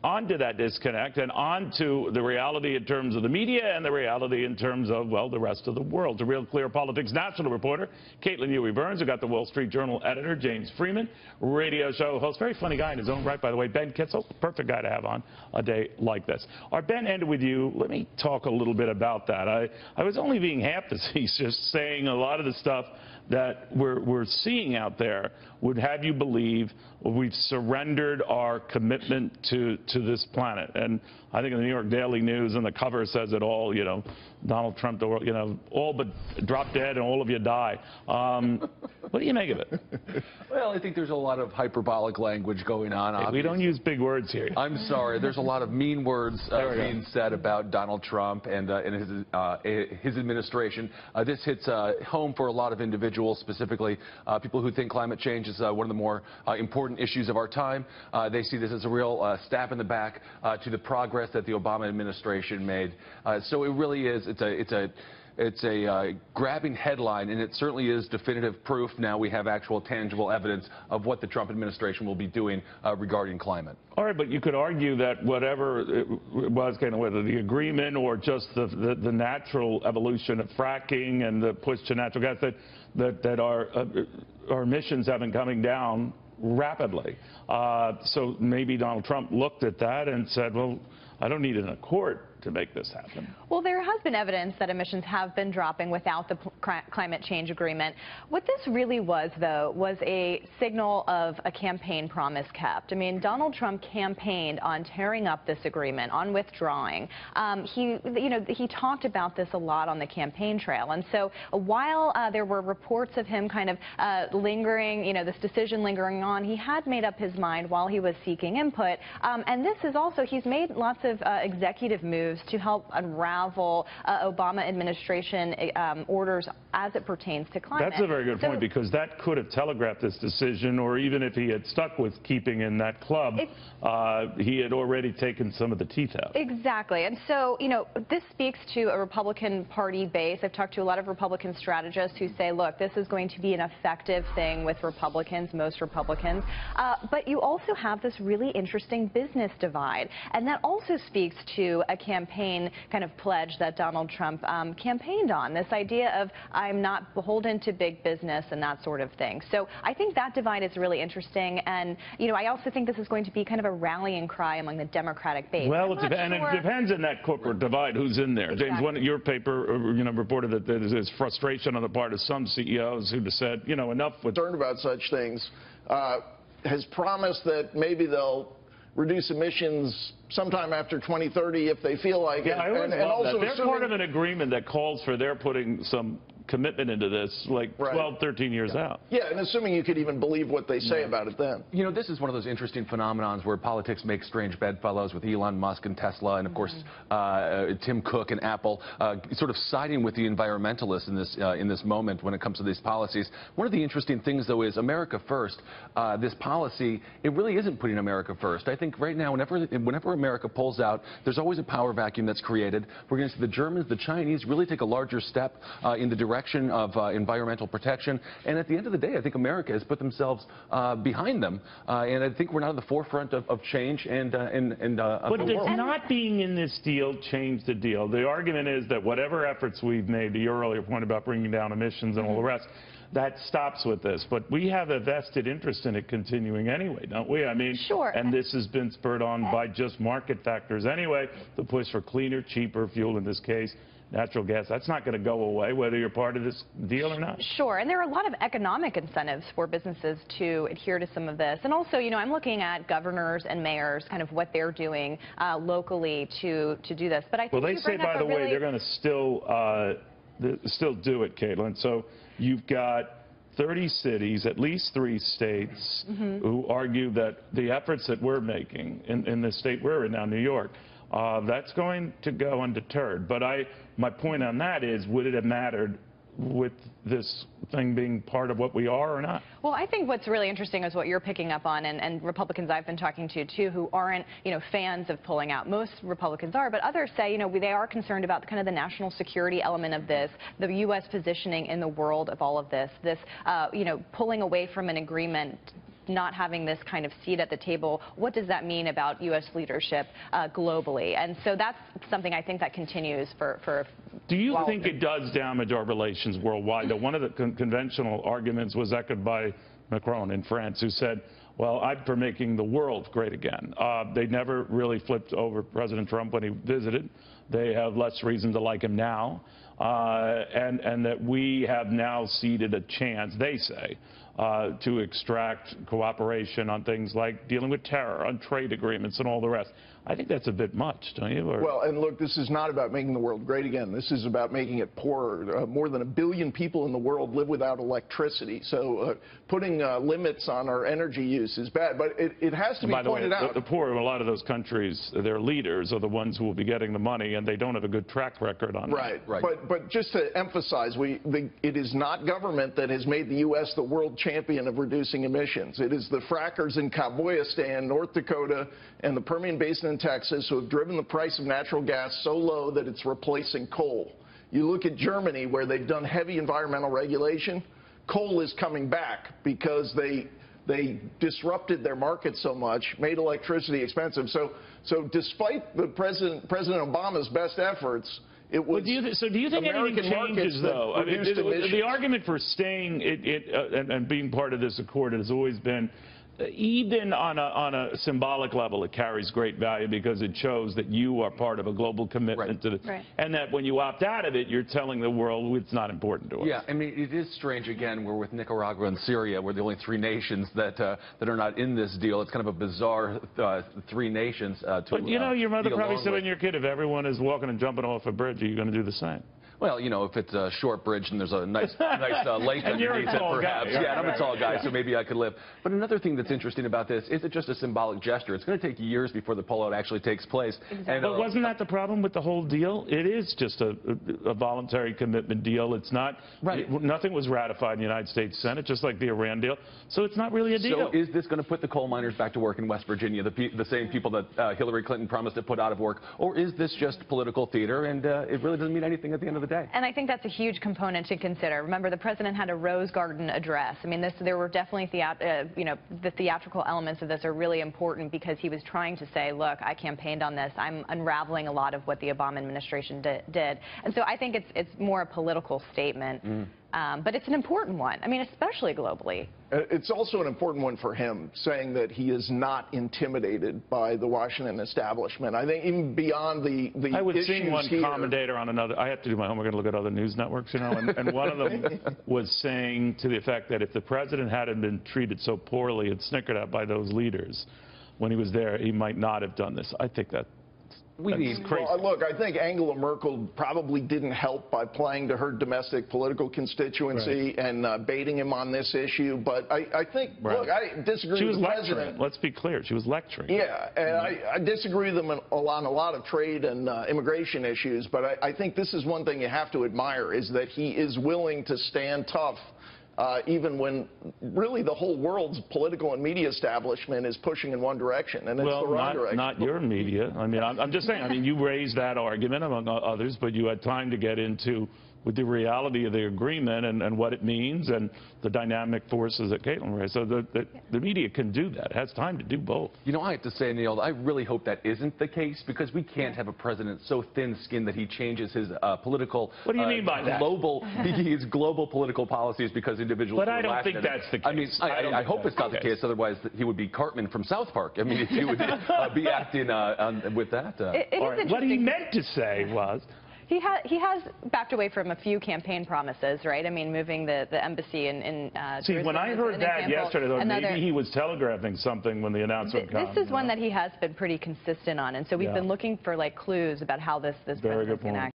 onto that disconnect and onto the reality in terms of the media and the reality in terms of, well, the rest of the world. To Real Clear Politics national reporter Caitlin Huey-Burns. We got the Wall Street Journal editor James Freeman, radio show host, very funny guy in his own right, by the way, Ben Kissel, perfect guy to have on a day like this. Our Ben, ended with you. Let me talk a little bit about that. I was only being half facetious, saying a lot of the stuff that we're seeing out there would have you believe we've surrendered our commitment to this planet. And I think in the New York Daily News, and the cover says it all, you know, Donald Trump, you know, all but drop dead and all of you die. What do you make of it? Well, I think there's a lot of hyperbolic language going on. Hey, we don't use big words here. I'm sorry. There's a lot of mean words being said about Donald Trump and his administration. This hits home for a lot of individuals, specifically people who think climate change is one of the more important issues of our time. They see this as a real stab in the back to the progress that the Obama administration made. So it really is. It's a grabbing headline, and it certainly is definitive proof. Now we have actual tangible evidence of what the Trump administration will be doing regarding climate. All right, but you could argue that whatever it was, kind of whether the agreement or just the natural evolution of fracking and the push to natural gas, that our emissions have been coming down rapidly. So maybe Donald Trump looked at that and said, well, I don't need an accord to make this happen. Well, there has been evidence that emissions have been dropping without the climate change agreement. What this really was, though, was a signal of a campaign promise kept. I mean, Donald Trump campaigned on tearing up this agreement, on withdrawing. He talked about this a lot on the campaign trail. And so while there were reports of him kind of lingering, this decision lingering on, he had made up his mind while he was seeking input. And this is also, he's made lots of executive moves to help unravel Obama administration orders as it pertains to climate. That's a very good point, because that could have telegraphed this decision, or even if he had stuck with keeping in that club, he had already taken some of the teeth out. Exactly. And so, this speaks to a Republican Party base. I've talked to a lot of Republican strategists who say, look, this is going to be an effective thing with Republicans, most Republicans. But you also have this really interesting business divide. And that also speaks to a campaign kind of pledge that Donald Trump campaigned on, this idea of I'm not beholden to big business and that sort of thing. So I think that divide is really interesting. And, I also think this is going to be kind of a rallying cry among the Democratic base. Well, it depends on that corporate divide, who's in there. Exactly. James, your paper reported that there's frustration on the part of some CEOs who just said, enough with... Concerned about such things, has promised that maybe they'll reduce emissions sometime after 2030 if they feel like it. Yeah, I always love that. They're part of an agreement that calls for their putting some commitment into this, like 12, 13 years out. Yeah, and assuming you could even believe what they say about it then. This is one of those interesting phenomenons where politics make strange bedfellows with Elon Musk and Tesla and, of course, Tim Cook and Apple sort of siding with the environmentalists in this moment when it comes to these policies. One of the interesting things, though, is America First. This policy, it really isn't putting America first. I think right now, whenever America pulls out, there's always a power vacuum that's created. We're going to see the Germans, the Chinese really take a larger step in the direction of environmental protection, and at the end of the day, I think America has put themselves behind them, and I think we're not at the forefront of change and But does not being in this deal change the deal? The argument is that whatever efforts we've made, to your earlier point about bringing down emissions and all the rest, that stops with this. But we have a vested interest in it continuing anyway, don't we? I mean, sure. And this has been spurred on by just market factors anyway, the push for cleaner, cheaper fuel in this case. Natural gas, that's not going to go away whether you're part of this deal or not. Sure, and there are a lot of economic incentives for businesses to adhere to some of this. And also, I'm looking at governors and mayors, kind of what they're doing locally to do this. But I think well, they say, by the way, they're going to still do it, Caitlin. So you've got 30 cities, at least 3 states, who argue that the efforts that we're making in the state we're in now, New York, that's going to go undeterred. But my point on that is, would it have mattered with this thing being part of what we are or not? Well, I think what's really interesting is what you're picking up on, and Republicans I've been talking to, too, who aren't, fans of pulling out. Most Republicans are, but others say, they are concerned about kind of the national security element of this, the U.S. positioning in the world of all of this, pulling away from an agreement not having this kind of seat at the table, what does that mean about U.S. leadership globally? And so that's something I think that continues for Do you think it does damage our relations worldwide? One of the conventional arguments was echoed by Macron in France, who said, well, I'm for making the world great again. They never really flipped over President Trump when he visited. They have less reason to like him now. And that we have now ceded a chance, they say, to extract cooperation on things like dealing with terror, on trade agreements and all the rest. I think that's a bit much, don't you? Or... Well, and look, this is not about making the world great again. This is about making it poorer. More than 1 billion people in the world live without electricity. So putting limits on our energy use is bad. But it has to be pointed out. The poor in a lot of those countries, their leaders are the ones who will be getting the money, and they don't have a good track record on that. Right. But just to emphasize, it is not government that has made the U.S. the world champion of reducing emissions. It is the frackers in Kaboyistan, North Dakota, and the Permian Basin in Texas who have driven the price of natural gas so low that it's replacing coal. You look at Germany, where they've done heavy environmental regulation. Coal is coming back because they disrupted their market so much, made electricity expensive. So despite the President Obama's best efforts, it was do you think American anything changes, though? I mean, the argument for staying and being part of this accord has always been, even on a symbolic level, it carries great value because it shows that you are part of a global commitment to this, and that when you opt out of it, you're telling the world it's not important to us. Yeah, I mean, it is strange. Again, we're with Nicaragua and Syria. We're the only 3 nations that are not in this deal. It's kind of a bizarre 3 nations. But you know, your mother probably said when you're a kid, if everyone is walking and jumping off a bridge, are you going to do the same? Well, you know, if it's a short bridge and there's a nice lake underneath it, perhaps. Yeah, and I'm a tall guy, so maybe I could live. But another thing that's interesting about this is it's just a symbolic gesture. It's going to take years before the pullout actually takes place. Exactly. And, but wasn't that the problem with the whole deal? It is just a voluntary commitment deal. It's not. Nothing was ratified in the United States Senate, just like the Iran deal. So it's not really a deal. So is this going to put the coal miners back to work in West Virginia, the same people that Hillary Clinton promised to put out of work? Or is this just political theater and it really doesn't mean anything at the end of the day? And I think that's a huge component to consider. Remember, the president had a Rose Garden address. I mean, there were definitely the theatrical elements of this are really important because he was trying to say, look, I campaigned on this. I'm unraveling a lot of what the Obama administration did. And so I think it's more a political statement. But it's an important one. I mean, especially globally. It's also an important one for him, saying that he is not intimidated by the Washington establishment. I think even beyond the I was issues seeing one here, commentator on another. I have to do my homework and look at other news networks, you know, and one of them was saying to the effect that if the president hadn't been treated so poorly and snickered at by those leaders when he was there, he might not have done this. I think that. Crazy. Well, look, I think Angela Merkel probably didn't help by playing to her domestic political constituency and baiting him on this issue. But I think, look, I disagree with the president. Let's be clear. She was lecturing. Yeah, and I disagree with him on a lot of trade and immigration issues. But I think this is one thing you have to admire, is that he is willing to stand tough even when really the whole world's political and media establishment is pushing in one direction, and it's the wrong direction. Not your media. I mean, I'm just saying, I mean, you raised that argument, among others, but you had time to get into with the reality of the agreement and what it means and the dynamic forces that Caitlin raised. So the media can do that. It has time to do both. You know, I have to say, Neil, I really hope that isn't the case, because we can't have a president so thin-skinned that he changes his political... What do you mean by that? His global political policies because individuals... But I don't think that's the case. I mean, I hope it's not the case. Otherwise, he would be Cartman from South Park. I mean, if he would be acting with that... What he meant to say was... He has backed away from a few campaign promises, right? I mean, moving the embassy in See, when I heard that yesterday, though, maybe he was telegraphing something when the announcement comes. This is one that he has been pretty consistent on, and so we've been looking for, like, clues about how this president's going to act.